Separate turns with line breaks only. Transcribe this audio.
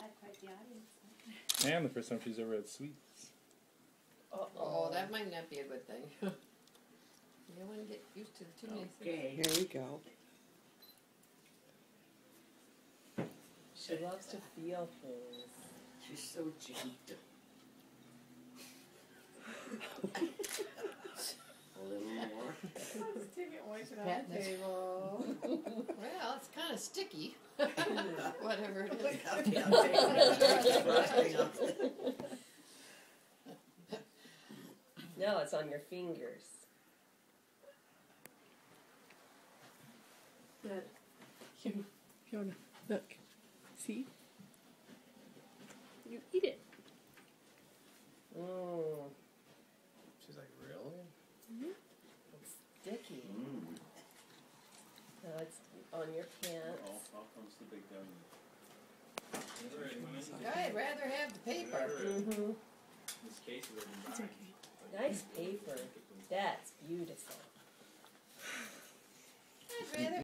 Had quite the audience.
And the first time she's ever had sweets.
Oh, that might not be a good thing. You don't want to get used to too many things.
Okay.
Here you go.
She loves to feel things.
She's so gentle. A little more.
Let's take it one to the
Patting it.
table.
Well, it's kind of sticky. Whatever it is.
No, it's on your fingers.
Good. Fiona, look. See? You eat it.
Mmm.
She's like, really?
It's sticky.
Mm.
Now it's on your pants.
How comes the big gun?
I'd rather have the paper.
Mm-hmm.
This case is
It's okay.
Nice paper. That's beautiful.
I'd rather